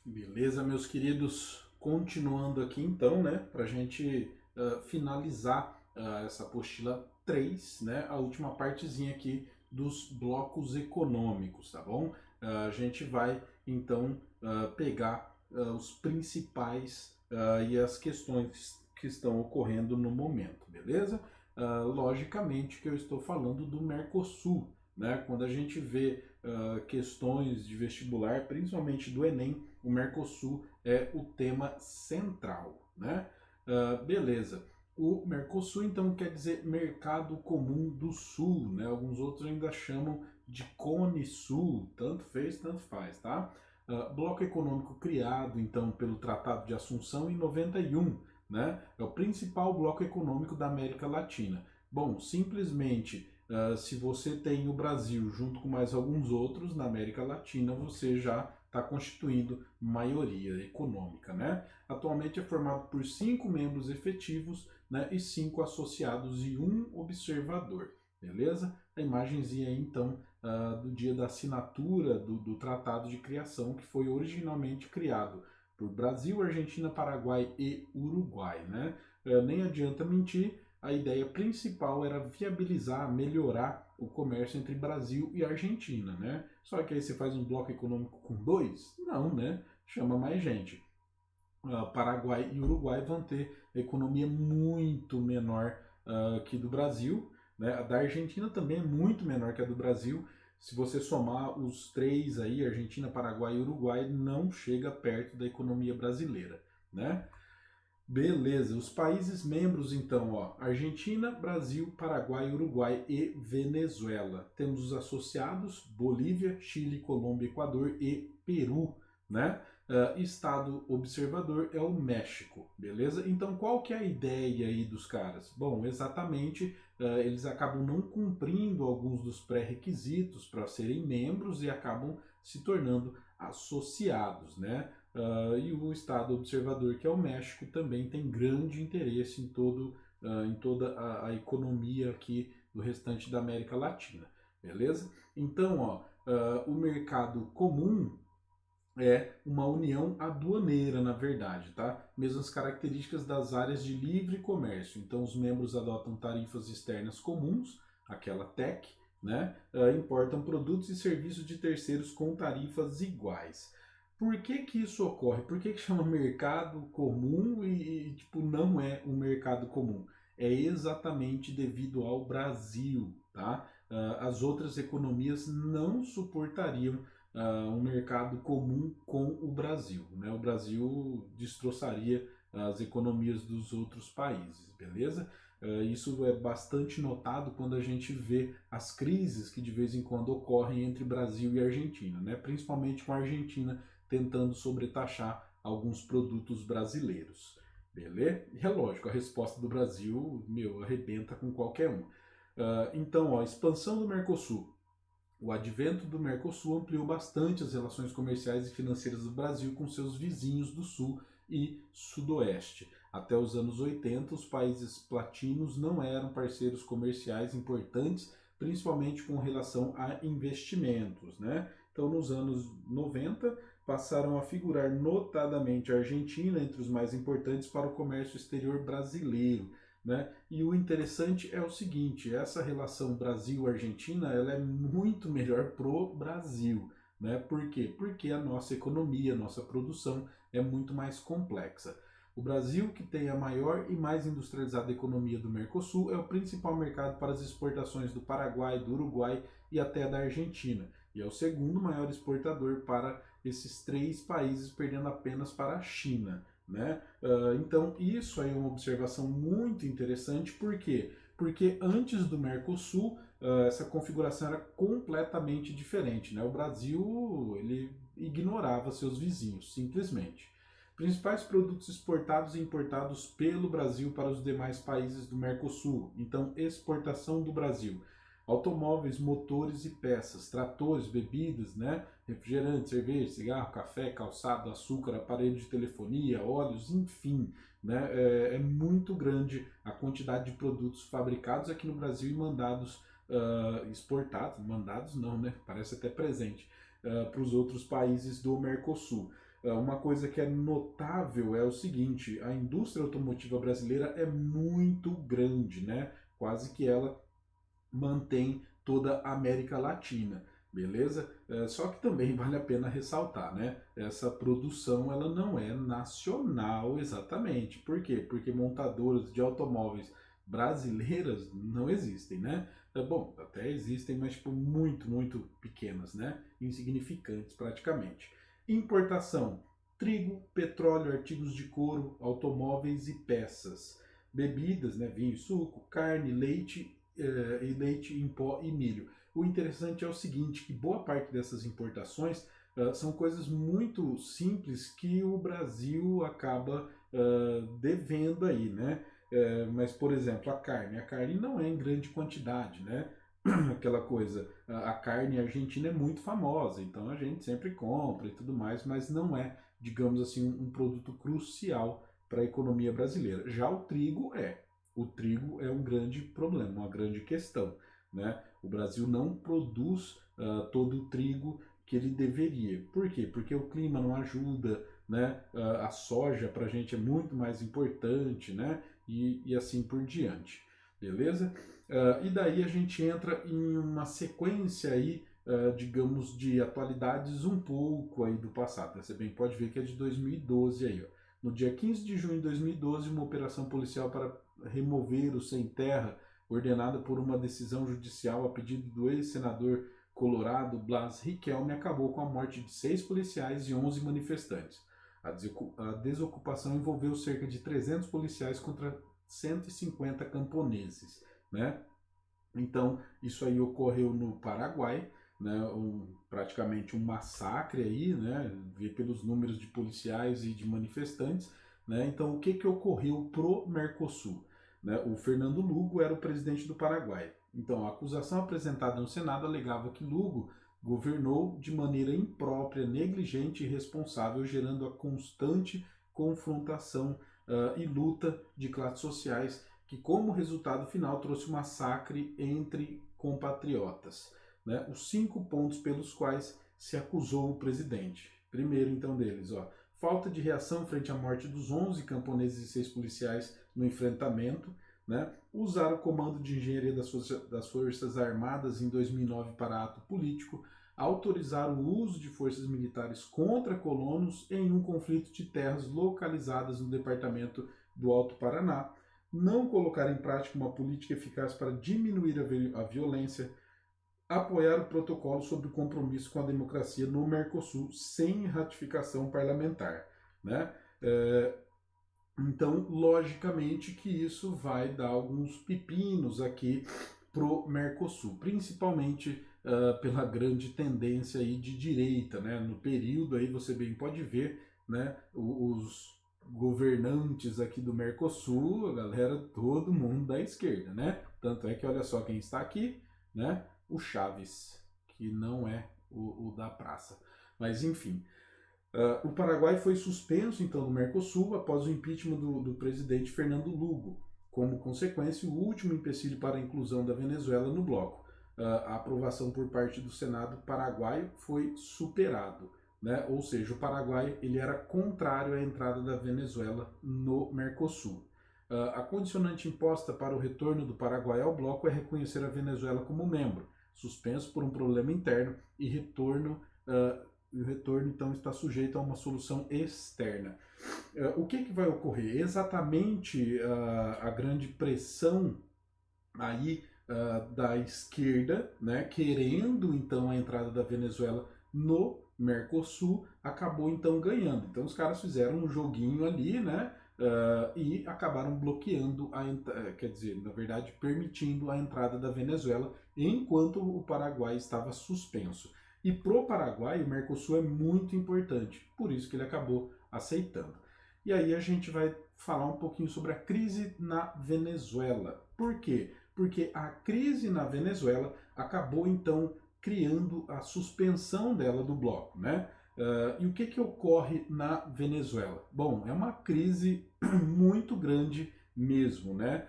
Beleza, meus queridos? Continuando aqui então, né, para a gente finalizar essa apostila 3, né, a última partezinha aqui dos blocos econômicos, tá bom? A gente vai então pegar os principais e as questões que estão ocorrendo no momento, beleza? Logicamente que eu estou falando do Mercosul, né? Quando a gente vê questões de vestibular, principalmente do Enem, o Mercosul é o tema central, né? Beleza. O Mercosul, então, quer dizer Mercado Comum do Sul, né? Alguns outros ainda chamam de Cone Sul, tanto fez, tanto faz, tá? Bloco econômico criado, então, pelo Tratado de Assunção em 91, né? É o principal bloco econômico da América Latina. Bom, simplesmente, se você tem o Brasil junto com mais alguns outros na América Latina, você já está constituindo maioria econômica, né? Atualmente é formado por 5 membros efetivos, né, e 5 associados e um observador, beleza? A imagenzinha aí, então, do dia da assinatura do Tratado de Criação, que foi originalmente criado por Brasil, Argentina, Paraguai e Uruguai, né? Nem adianta mentir, a ideia principal era viabilizar, melhorar o comércio entre Brasil e Argentina, né? Só que aí você faz um bloco econômico com dois? Não, né? Chama mais gente. Paraguai e Uruguai vão ter economia muito menor que do Brasil, né? A da Argentina também é muito menor que a do Brasil. Se você somar os três aí, Argentina, Paraguai e Uruguai, não chega perto da economia brasileira, né? Beleza, os países membros então, ó, Argentina, Brasil, Paraguai, Uruguai e Venezuela. Temos os associados, Bolívia, Chile, Colômbia, Equador e Peru, né? Estado observador é o México, beleza? Então qual que é a ideia aí dos caras? Bom, exatamente, eles acabam não cumprindo alguns dos pré-requisitos para serem membros e acabam se tornando associados, né? E o Estado observador, que é o México, também tem grande interesse em toda a economia aqui do restante da América Latina, beleza? Então, ó, o mercado comum é uma união aduaneira, na verdade, tá? Mesmas características das áreas de livre comércio. Então, os membros adotam tarifas externas comuns, aquela TEC, né? Importam produtos e serviços de terceiros com tarifas iguais. Por que que isso ocorre? Por que que chama mercado comum tipo, não é um mercado comum? É exatamente devido ao Brasil, tá? As outras economias não suportariam um mercado comum com o Brasil, né? O Brasil destroçaria as economias dos outros países, beleza? Isso é bastante notado quando a gente vê as crises que de vez em quando ocorrem entre Brasil e Argentina, né? Principalmente com a Argentina tentando sobretaxar alguns produtos brasileiros, beleza? E é lógico, a resposta do Brasil, meu, arrebenta com qualquer um. Então, ó, expansão do Mercosul. O advento do Mercosul ampliou bastante as relações comerciais e financeiras do Brasil com seus vizinhos do Sul e Sudoeste. Até os anos 80, os países platinos não eram parceiros comerciais importantes, principalmente com relação a investimentos, né? Então, nos anos 90, passaram a figurar notadamente a Argentina entre os mais importantes para o comércio exterior brasileiro, né? E o interessante é o seguinte, essa relação Brasil-Argentina ela é muito melhor pro Brasil. Né? Por quê? Porque a nossa economia, a nossa produção é muito mais complexa. O Brasil, que tem a maior e mais industrializada economia do Mercosul, é o principal mercado para as exportações do Paraguai, do Uruguai e até da Argentina. E é o segundo maior exportador para esses três países, perdendo apenas para a China. Né? Então, isso aí é uma observação muito interessante, por quê? Porque antes do Mercosul, essa configuração era completamente diferente. Né? O Brasil ele ignorava seus vizinhos, simplesmente. Principais produtos exportados e importados pelo Brasil para os demais países do Mercosul. Então, exportação do Brasil. Automóveis, motores e peças, tratores, bebidas, né? Refrigerante, cerveja, cigarro, café, calçado, açúcar, aparelho de telefonia, óleos, enfim. Né? É muito grande a quantidade de produtos fabricados aqui no Brasil e mandados, exportados, mandados não, né? Parece até presente, para os outros países do Mercosul. uma coisa que é notável é o seguinte: a indústria automotiva brasileira é muito grande, né? Quase que ela mantém toda a América Latina, beleza? Só que também vale a pena ressaltar, né? Essa produção ela não é nacional exatamente. Por quê? Porque montadoras de automóveis brasileiras não existem, né? Bom, até existem, mas tipo, muito pequenas, né? Insignificantes praticamente. Importação: trigo, petróleo, artigos de couro, automóveis e peças. Bebidas, né? Vinho e suco, carne, leite e leite em pó e milho. O interessante é o seguinte, que boa parte dessas importações são coisas muito simples que o Brasil acaba devendo aí, né? Mas, por exemplo, a carne não é em grande quantidade, né? Aquela coisa, a carne argentina é muito famosa, então a gente sempre compra e tudo mais, mas não é, digamos assim, um produto crucial para a economia brasileira. Já o trigo é. O trigo é um grande problema, uma grande questão, né? O Brasil não produz todo o trigo que ele deveria. Por quê? Porque o clima não ajuda, né? A soja para a gente é muito mais importante, né? E assim por diante, beleza? E daí a gente entra em uma sequência aí, digamos, de atualidades um pouco aí do passado. Você bem pode ver que é de 2012 aí, ó. No dia 15 de junho de 2012, uma operação policial para remover o sem terra, ordenada por uma decisão judicial a pedido do ex-senador colorado Blas Riquelme, acabou com a morte de 6 policiais e 11 manifestantes. A desocupação envolveu cerca de 300 policiais contra 150 camponeses, né? Então, isso aí ocorreu no Paraguai, né, praticamente um massacre aí, né, vê pelos números de policiais e de manifestantes, né. Então, o que que ocorreu pro Mercosul? Né? O Fernando Lugo era o presidente do Paraguai. Então, a acusação apresentada no Senado alegava que Lugo governou de maneira imprópria, negligente e irresponsável, gerando a constante confrontação e luta de classes sociais que, como resultado final, trouxe um massacre entre compatriotas. Né? Os 5 pontos pelos quais se acusou o presidente. Primeiro, então, deles, ó, falta de reação frente à morte dos 11 camponeses e 6 policiais no enfrentamento, né? Usar o comando de engenharia das Forças Armadas em 2009 para ato político, autorizar o uso de forças militares contra colonos em um conflito de terras localizadas no departamento do Alto Paraná, não colocar em prática uma política eficaz para diminuir a violência, apoiar o protocolo sobre o compromisso com a democracia no Mercosul sem ratificação parlamentar, né? Então, logicamente que isso vai dar alguns pepinos aqui pro Mercosul, principalmente pela grande tendência aí de direita, né? No período aí você bem pode ver, né? Os governantes aqui do Mercosul, a galera, todo mundo da esquerda, né? Tanto é que olha só quem está aqui, né? O Chaves, que não é o da praça. Mas enfim, o Paraguai foi suspenso, então, do Mercosul após o impeachment do presidente Fernando Lugo. Como consequência, o último empecilho para a inclusão da Venezuela no bloco. A aprovação por parte do Senado paraguaio foi superado. Né? Ou seja, o Paraguai ele era contrário à entrada da Venezuela no Mercosul. A condicionante imposta para o retorno do Paraguai ao bloco é reconhecer a Venezuela como membro, suspenso por um problema interno, e o retorno então está sujeito a uma solução externa. O que, que vai ocorrer? Exatamente a grande pressão aí da esquerda, né, querendo então a entrada da Venezuela no Mercosul, acabou então ganhando. Então os caras fizeram um joguinho ali, né, e acabaram bloqueando quer dizer, na verdade, permitindo a entrada da Venezuela enquanto o Paraguai estava suspenso. E pro Paraguai, o Mercosul é muito importante, por isso que ele acabou aceitando. E aí a gente vai falar um pouquinho sobre a crise na Venezuela. Por quê? Porque a crise na Venezuela acabou então criando a suspensão dela do bloco, né? E o que, que ocorre na Venezuela? Bom, é uma crise muito grande mesmo, né?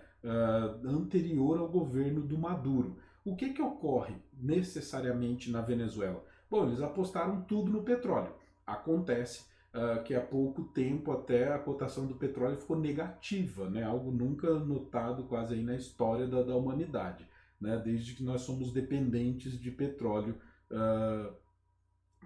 Anterior ao governo do Maduro. O que, que ocorre necessariamente na Venezuela? Bom, eles apostaram tudo no petróleo. Acontece que há pouco tempo até a cotação do petróleo ficou negativa, né? Algo nunca notado quase aí na história da humanidade, né? Desde que nós somos dependentes de petróleo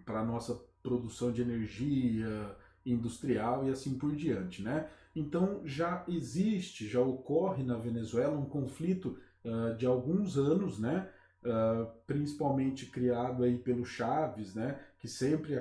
para a nossa produção de energia industrial e assim por diante, né? Então já existe, já ocorre na Venezuela um conflito de alguns anos, né? Principalmente criado aí pelo Chaves, né? Que sempre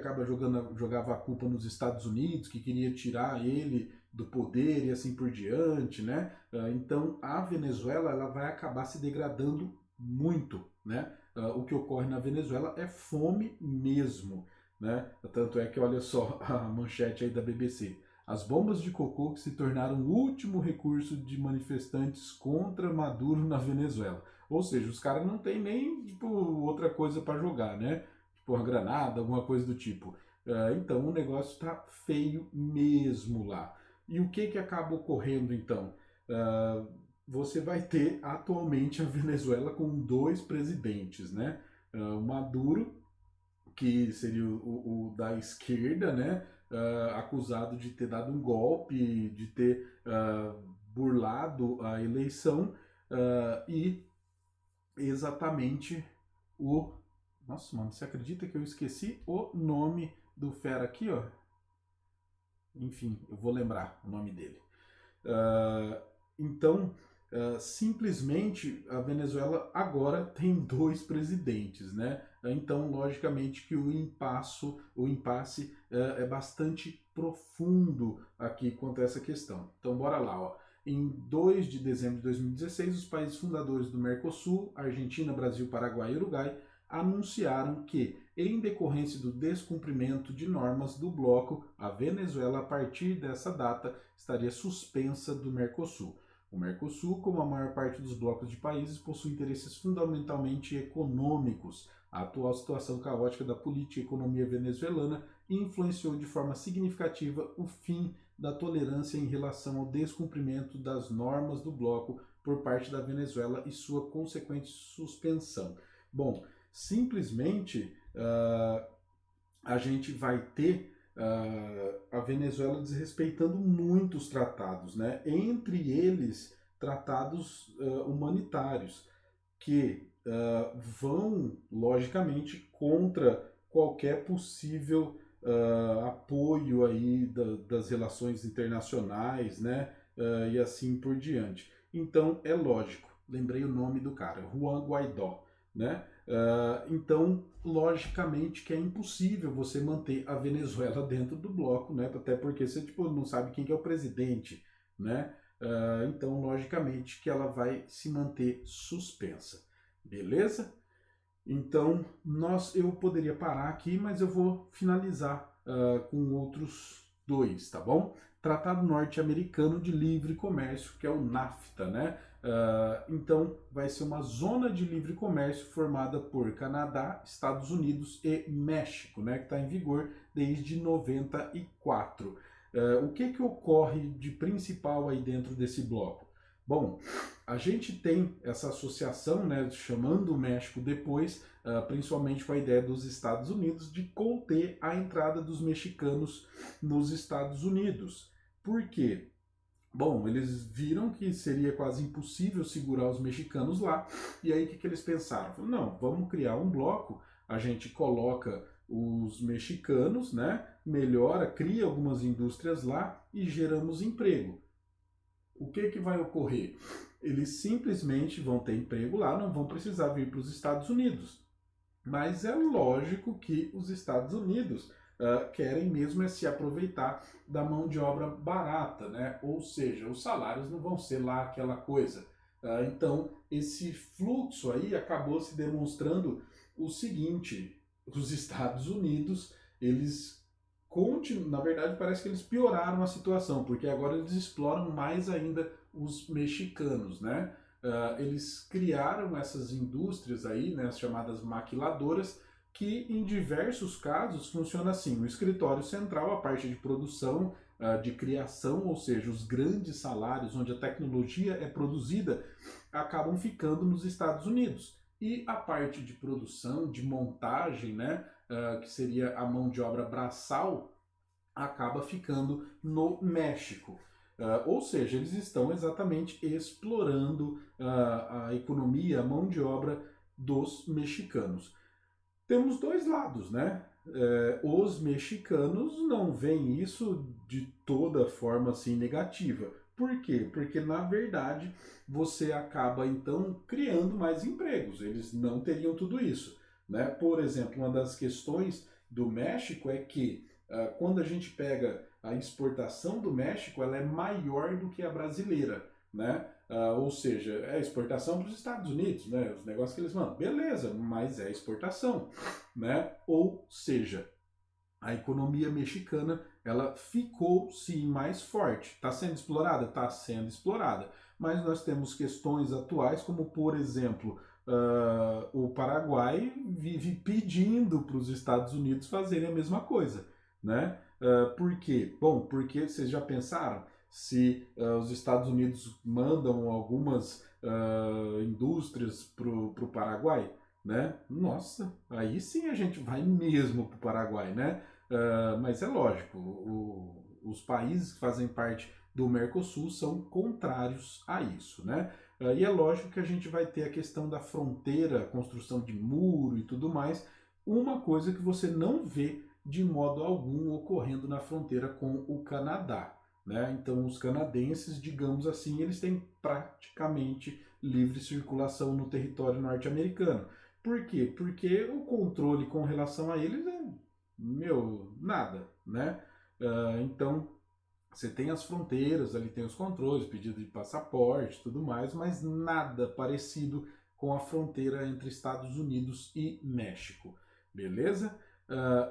jogava a culpa nos Estados Unidos, que queria tirar ele do poder e assim por diante, né? Então a Venezuela ela vai acabar se degradando muito, né? O que ocorre na Venezuela é fome mesmo, né? Tanto é que olha só a manchete aí da BBC. As bombas de cocô que se tornaram o último recurso de manifestantes contra Maduro na Venezuela. Ou seja, os caras não tem nem tipo, outra coisa para jogar, né? Tipo uma granada, alguma coisa do tipo. Então o negócio tá feio mesmo lá. E o que acaba ocorrendo então? Você vai ter atualmente a Venezuela com dois presidentes, né? O Maduro, que seria o da esquerda, né? Acusado de ter dado um golpe, de ter burlado a eleição, e exatamente o. Nossa, mano, você acredita que eu esqueci o nome do fera aqui, ó? Enfim, eu vou lembrar o nome dele. Uh, então, simplesmente a Venezuela agora tem dois presidentes, né? Então, logicamente que o impasse é bastante profundo aqui quanto a essa questão. Então, bora lá, ó. Em 2 de dezembro de 2016, os países fundadores do Mercosul, Argentina, Brasil, Paraguai e Uruguai, anunciaram que, em decorrência do descumprimento de normas do bloco, a Venezuela, a partir dessa data, estaria suspensa do Mercosul. O Mercosul, como a maior parte dos blocos de países, possui interesses fundamentalmente econômicos. A atual situação caótica da política e economia venezuelana influenciou de forma significativa o fim da tolerância em relação ao descumprimento das normas do bloco por parte da Venezuela e sua consequente suspensão. Bom, simplesmente a gente vai ter a Venezuela desrespeitando muitos tratados, né? Entre eles tratados humanitários, que vão, logicamente, contra qualquer possível apoio aí das relações internacionais, né? E assim por diante. Então, é lógico, lembrei o nome do cara, Juan Guaidó, né? Então, logicamente que é impossível você manter a Venezuela dentro do bloco, né? Até porque você tipo, não sabe quem que é o presidente, né? Então, logicamente que ela vai se manter suspensa, beleza? Então, eu poderia parar aqui, mas eu vou finalizar com outros dois, tá bom? Tratado Norte-Americano de Livre Comércio, que é o NAFTA, né? Então, vai ser uma zona de livre comércio formada por Canadá, Estados Unidos e México, né? Que está em vigor desde 94. O que ocorre de principal aí dentro desse bloco? Bom, a gente tem essa associação, né, chamando o México depois, principalmente com a ideia dos Estados Unidos, de conter a entrada dos mexicanos nos Estados Unidos. Por quê? Bom, eles viram que seria quase impossível segurar os mexicanos lá, e aí o que eles pensaram? Falaram, não, vamos criar um bloco, a gente coloca os mexicanos, né, melhora, cria algumas indústrias lá e geramos emprego. O que vai ocorrer? Eles simplesmente vão ter emprego lá, não vão precisar vir para os Estados Unidos. Mas é lógico que os Estados Unidos querem mesmo é se aproveitar da mão de obra barata, né? Ou seja, os salários não vão ser lá aquela coisa. Então, esse fluxo aí acabou se demonstrando o seguinte: os Estados Unidos, eles na verdade, parece que eles pioraram a situação, porque agora eles exploram mais ainda os mexicanos, né? Eles criaram essas indústrias aí, né, as chamadas maquiladoras, que em diversos casos funciona assim: o escritório central, a parte de produção, de criação, ou seja, os grandes salários onde a tecnologia é produzida, acabam ficando nos Estados Unidos. E a parte de produção, de montagem, né, que seria a mão de obra braçal, acaba ficando no México. Ou seja, eles estão exatamente explorando a economia, a mão de obra dos mexicanos. Temos dois lados, né? Os mexicanos não veem isso de toda forma assim negativa. Por quê? Porque na verdade você acaba então criando mais empregos. Eles não teriam tudo isso, né? Por exemplo, uma das questões do México é que quando a gente pega a exportação do México, ela é maior do que a brasileira, né? Ou seja, é exportação para os Estados Unidos, né? Os negócios que eles mandam, beleza, mas é exportação, né? Ou seja, a economia mexicana ela ficou sim mais forte. Está sendo explorada? Está sendo explorada. Mas nós temos questões atuais, como por exemplo, o Paraguai vive pedindo para os Estados Unidos fazerem a mesma coisa, né? Por quê? Bom, porque vocês já pensaram se os Estados Unidos mandam algumas indústrias para o Paraguai, né? Nossa, aí sim a gente vai mesmo para o Paraguai, né? Mas é lógico, os países que fazem parte do Mercosul são contrários a isso, né? E é lógico que a gente vai ter a questão da fronteira, construção de muro e tudo mais, uma coisa que você não vê de modo algum ocorrendo na fronteira com o Canadá, né? Então os canadenses, digamos assim, eles têm praticamente livre circulação no território norte-americano. Por quê? Porque o controle com relação a eles é nada, né? Então, você tem as fronteiras, ali tem os controles, pedido de passaporte, tudo mais, mas nada parecido com a fronteira entre Estados Unidos e México, beleza?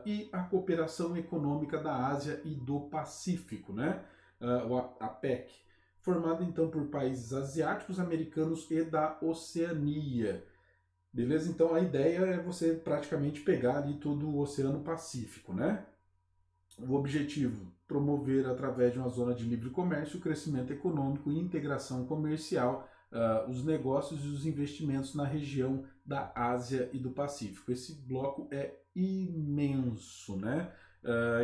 E a cooperação econômica da Ásia e do Pacífico, né? O APEC, formada então por países asiáticos, americanos e da Oceania. Beleza? Então a ideia é você praticamente pegar ali todo o Oceano Pacífico, né? O objetivo, promover através de uma zona de livre comércio o crescimento econômico e integração comercial, os negócios e os investimentos na região da Ásia e do Pacífico. Esse bloco é imenso, né?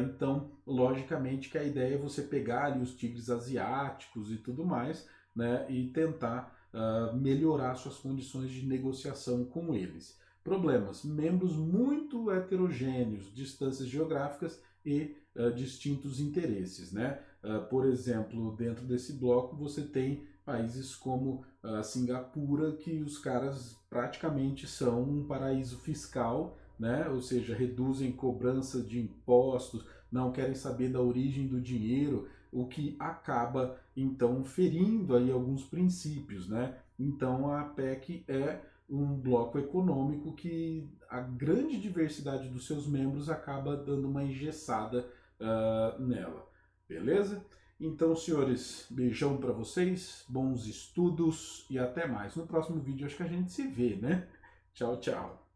Então, logicamente que a ideia é você pegar ali os tigres asiáticos e tudo mais, né? E tentar melhorar suas condições de negociação com eles. Problemas: membros muito heterogêneos, distâncias geográficas e distintos interesses, né? Por exemplo, dentro desse bloco você tem países como Singapura, que os caras praticamente são um paraíso fiscal, né? Ou seja, reduzem cobrança de impostos, não querem saber da origem do dinheiro, o que acaba então ferindo aí alguns princípios, né? Então a APEC é um bloco econômico que a grande diversidade dos seus membros acaba dando uma engessada nela, beleza? Então, senhores, beijão para vocês, bons estudos e até mais. No próximo vídeo acho que a gente se vê, né? Tchau, tchau.